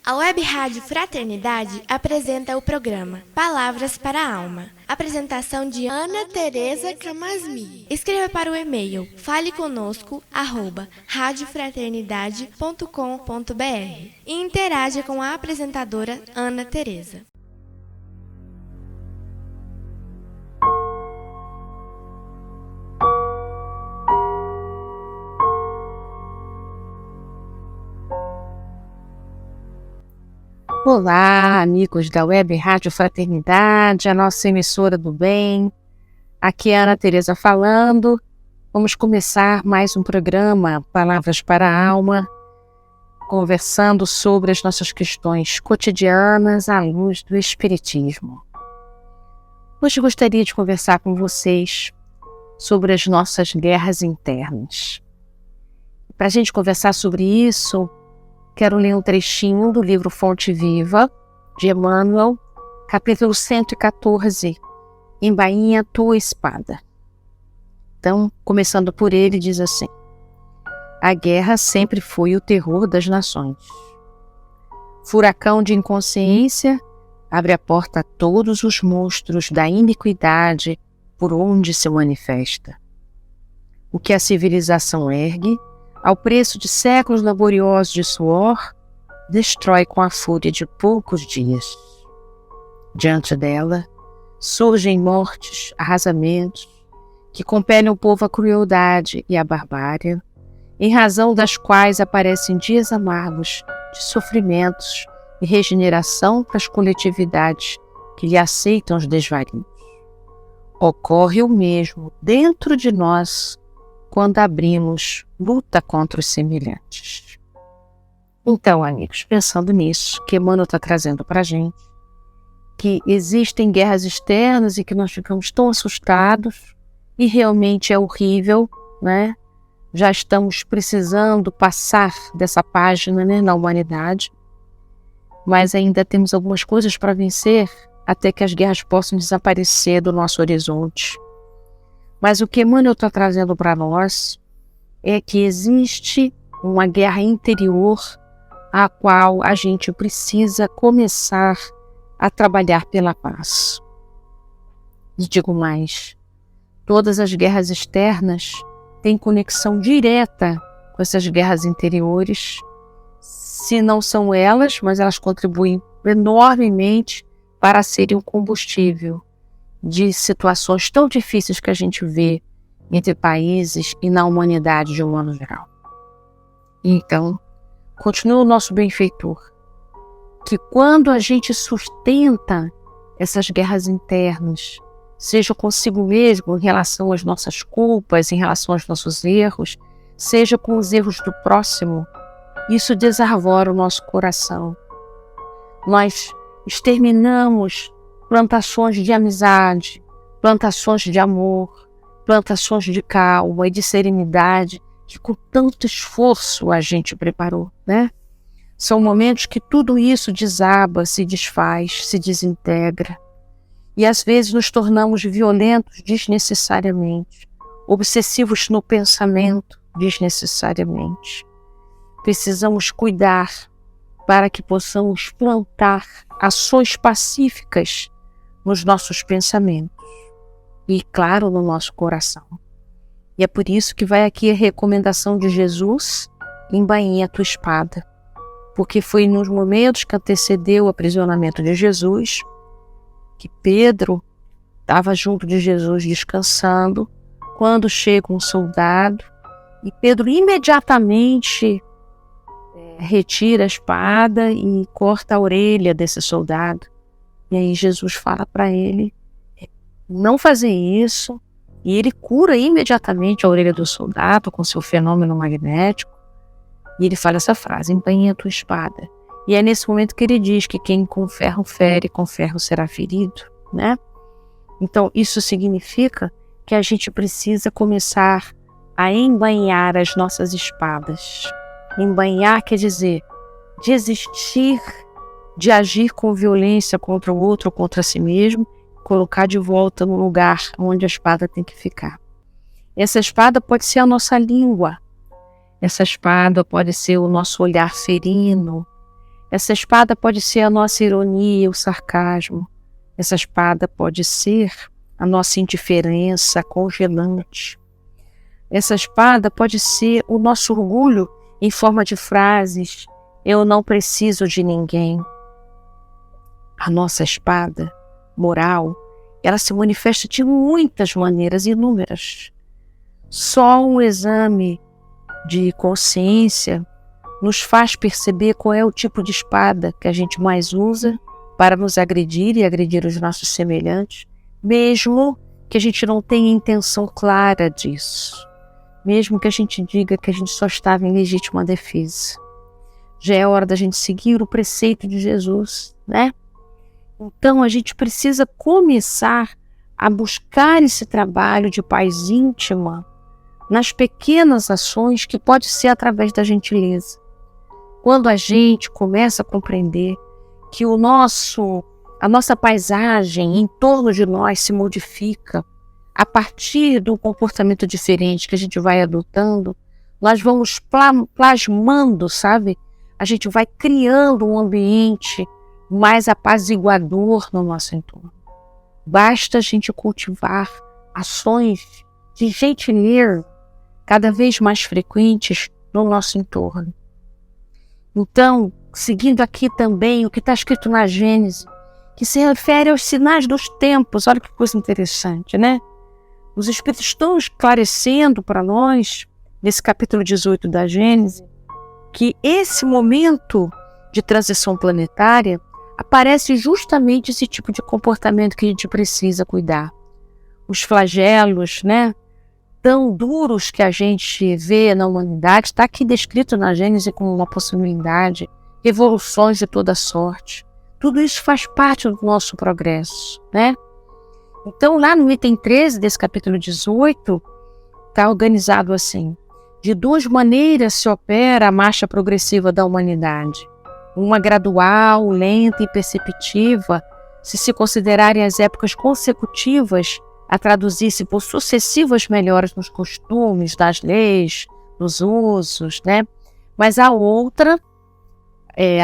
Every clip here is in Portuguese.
A Web Rádio Fraternidade apresenta o programa Palavras para a Alma. Apresentação de Ana Tereza Camasmi. Escreva para o e-mail faleconosco@radiofraternidade.com.br e interaja com a apresentadora Ana Tereza. Olá, amigos da Web Rádio Fraternidade, a nossa emissora do bem. Aqui é a Ana Tereza falando. Vamos começar mais um programa Palavras para a Alma, conversando sobre as nossas questões cotidianas à luz do Espiritismo. Hoje gostaria de conversar com vocês sobre as nossas guerras internas. Para a gente conversar sobre isso, quero ler um trechinho do livro Fonte Viva, de Emmanuel, capítulo 114, Embainha tua espada. Então, começando por ele, diz assim: a guerra sempre foi o terror das nações. Furacão de inconsciência abre a porta a todos os monstros da iniquidade por onde se manifesta. O que a civilização ergue, ao preço de séculos laboriosos de suor, destrói com a fúria de poucos dias. Diante dela, surgem mortes, arrasamentos, que compelem o povo à crueldade e à barbárie, em razão das quais aparecem dias amargos de sofrimentos e regeneração para as coletividades que lhe aceitam os desvarios. Ocorre o mesmo dentro de nós, quando abrimos luta contra os semelhantes. Então, amigos, pensando nisso, que Emmanuel está trazendo para a gente, que existem guerras externas e que nós ficamos tão assustados, e realmente é horrível, né? Já estamos precisando passar dessa página, né, na humanidade, mas ainda temos algumas coisas para vencer até que as guerras possam desaparecer do nosso horizonte. Mas o que Emmanuel está trazendo para nós é que existe uma guerra interior a qual a gente precisa começar a trabalhar pela paz. E digo mais, todas as guerras externas têm conexão direta com essas guerras interiores. Se não são elas, mas elas contribuem enormemente para serem o combustível de situações tão difíceis que a gente vê entre países e na humanidade de um modo geral. Então, continua o nosso benfeitor, que quando a gente sustenta essas guerras internas, seja consigo mesmo em relação às nossas culpas, em relação aos nossos erros, seja com os erros do próximo, isso desarvora o nosso coração. Nós exterminamos plantações de amizade, plantações de amor, plantações de calma e de serenidade que com tanto esforço a gente preparou, né? São momentos que tudo isso desaba, se desfaz, se desintegra. E às vezes nos tornamos violentos desnecessariamente, obsessivos no pensamento desnecessariamente. Precisamos cuidar para que possamos plantar ações pacíficas nos nossos pensamentos e, claro, no nosso coração. E é por isso que vai aqui a recomendação de Jesus: embainha a tua espada, porque foi nos momentos que antecedeu o aprisionamento de Jesus que Pedro estava junto de Jesus descansando, quando chega um soldado e Pedro imediatamente retira a espada e corta a orelha desse soldado. E aí Jesus fala para ele não fazer isso, e ele cura imediatamente a orelha do soldado com seu fenômeno magnético, e ele fala essa frase: embainha a tua espada. E é nesse momento que ele diz que quem com ferro fere, com ferro será ferido, né? Então isso significa que a gente precisa começar a embainhar as nossas espadas. Embainhar quer dizer desistir de agir com violência contra o outro ou contra si mesmo, colocar de volta no lugar onde a espada tem que ficar. Essa espada pode ser a nossa língua, essa espada pode ser o nosso olhar ferino, Essa espada pode ser a nossa ironia, o sarcasmo. Essa espada pode ser a nossa indiferença congelante. Essa espada pode ser o nosso orgulho em forma de frases: eu não preciso de ninguém. A nossa espada moral, ela se manifesta de muitas maneiras, inúmeras. Só um exame de consciência nos faz perceber qual é o tipo de espada que a gente mais usa para nos agredir e agredir os nossos semelhantes, mesmo que a gente não tenha intenção clara disso, mesmo que a gente diga que a gente só estava em legítima defesa. Já é hora da gente seguir o preceito de Jesus, né? Então a gente precisa começar a buscar esse trabalho de paz íntima nas pequenas ações, que pode ser através da gentileza. Quando a gente começa a compreender que a nossa paisagem em torno de nós se modifica a partir do comportamento diferente que a gente vai adotando, nós vamos plasmando, sabe? A gente vai criando um ambiente mais apaziguador no nosso entorno. Basta a gente cultivar ações de gentileza cada vez mais frequentes no nosso entorno. Então, seguindo aqui também o que está escrito na Gênesis, que se refere aos sinais dos tempos. Olha que coisa interessante, né? Os Espíritos estão esclarecendo para nós, nesse capítulo 18 da Gênesis, que esse momento de transição planetária aparece justamente esse tipo de comportamento que a gente precisa cuidar. Os flagelos, né, tão duros que a gente vê na humanidade, está aqui descrito na Gênesis como uma possibilidade, revoluções de toda sorte. Tudo isso faz parte do nosso progresso, né? Então, lá no item 13 desse capítulo 18, está organizado assim: de duas maneiras se opera a marcha progressiva da humanidade. Uma gradual, lenta e perceptiva, se considerarem as épocas consecutivas a traduzir-se por sucessivas melhoras nos costumes, nas leis, nos usos, né? Mas a outra,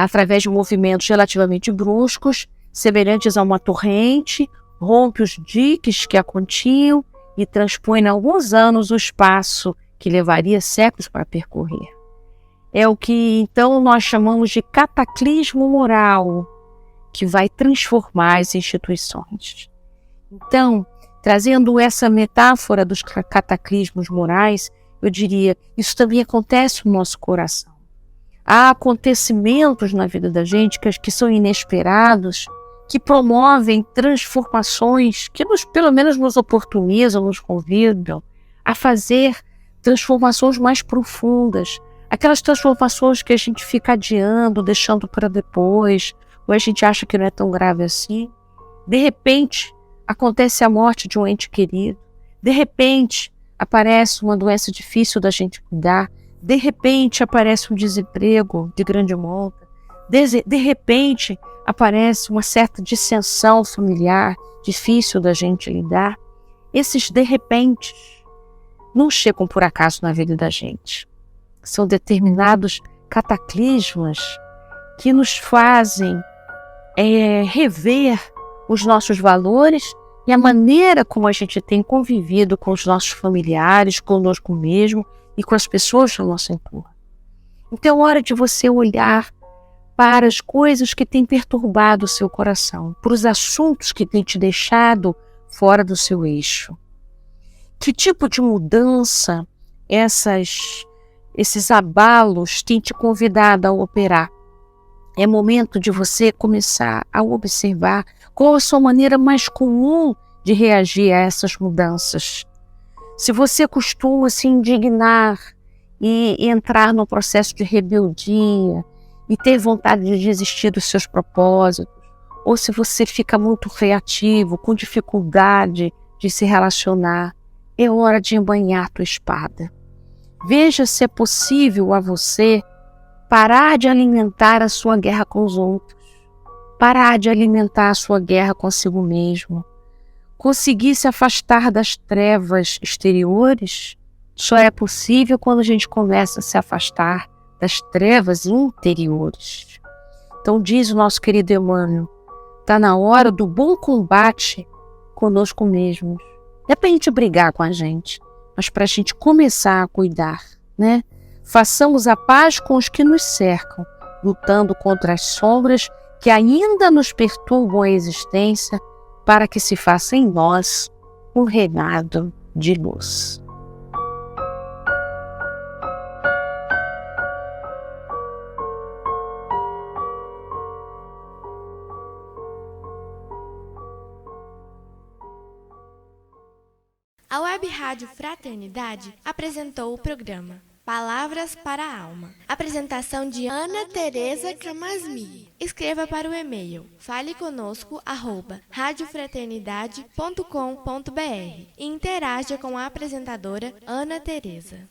através de movimentos relativamente bruscos, semelhantes a uma torrente, rompe os diques que a continham e transpõe em alguns anos o espaço que levaria séculos para percorrer. É o que então nós chamamos de cataclismo moral, que vai transformar as instituições. Então, trazendo essa metáfora dos cataclismos morais, eu diria, isso também acontece no nosso coração. Há acontecimentos na vida da gente que são inesperados, que promovem transformações que pelo menos nos oportunizam, nos convidam a fazer transformações mais profundas, aquelas transformações que a gente fica adiando, deixando para depois, ou a gente acha que não é tão grave assim. De repente, acontece a morte de um ente querido. De repente, aparece uma doença difícil da gente cuidar. De repente, aparece um desemprego de grande monta. De repente, aparece uma certa dissensão familiar, difícil da gente lidar. Esses de repente não chegam por acaso na vida da gente. São determinados cataclismas que nos fazem rever os nossos valores e a maneira como a gente tem convivido com os nossos familiares, conosco mesmo e com as pessoas do nosso entorno. Então é hora de você olhar para as coisas que têm perturbado o seu coração, para os assuntos que têm te deixado fora do seu eixo. Que tipo de mudança esses abalos têm te convidado a operar? É momento de você começar a observar qual a sua maneira mais comum de reagir a essas mudanças. Se você costuma se indignar e entrar no processo de rebeldia e ter vontade de desistir dos seus propósitos, ou se você fica muito reativo, com dificuldade de se relacionar, é hora de embanhar a tua espada. Veja se é possível a você parar de alimentar a sua guerra com os outros, parar de alimentar a sua guerra consigo mesmo. Conseguir se afastar das trevas exteriores só é possível quando a gente começa a se afastar das trevas interiores. Então diz o nosso querido Emmanuel, está na hora do bom combate conosco mesmos. Não é para a gente brigar com a gente, mas para a gente começar a cuidar, né? Façamos a paz com os que nos cercam, lutando contra as sombras que ainda nos perturbam a existência, para que se faça em nós um reinado de luz. A Web Rádio Fraternidade apresentou o programa Palavras para a Alma. Apresentação de Ana Tereza Camasmi. Escreva para o e-mail faleconosco@radiofraternidade.com.br e interaja com a apresentadora Ana Tereza.